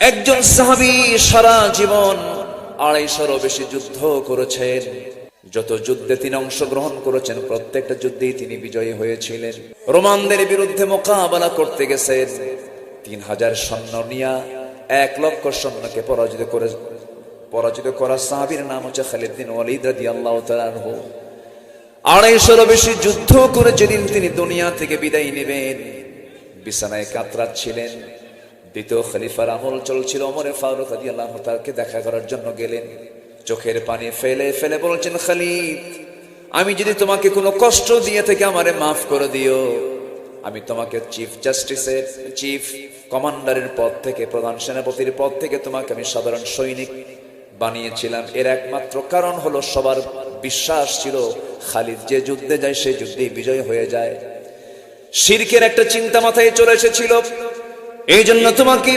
একজন সাহাবী সারা জীবন 250-রও বেশি যুদ্ধ করেছেন। যত যুদ্ধে তিনি অংশগ্রহণ করেছেন প্রত্যেকটা যুদ্ধেই তিনি বিজয়ী হয়েছিলেন। রোমানদের বিরুদ্ধে মোকাবেলা করতে গেছেন। 3000 সৈন্য নিয়ে 1 লক্ষ সৈন্যকে পরাজিত করা সাহাবীর নাম হচ্ছে খালিদ বিন ওয়ালিদ রাদিয়াল্লাহু তাআলা আনহু। 250-রও বেশি যুদ্ধ করে যেদিন তিনি দুনিয়া থেকে বিদায় নেবেন, বিছানায় কাতরাচ্ছিলেন। দ্বিতীয় খলিফার আমল চলছিল, ওমর ফারুক রাদিয়াল্লাহু তাআলাকে দেখা করার জন্য গেলেন। চোখের পানি ফেলে ফেলে বলছেন, খালিদ, আমি যদি তোমাকে কোনো কষ্ট দিয়ে থেকে আমারে মাফ করে দিও, আমি তোমাকে চিফ কমান্ডারের পদ থেকে, প্রধান সেনাপতির পদ থেকে তোমাকে আমি সাধারণ সৈনিক বানিয়েছিলাম। এর একমাত্র কারণ হলো সবার বিশ্বাস ছিল খালিদ যে যুদ্ধে যায় সেই যুদ্ধেই বিজয় হয়ে যায়। শিরকের একটা চিন্তা মাথায় চলে এসেছিল, এই জন্য তোমাকে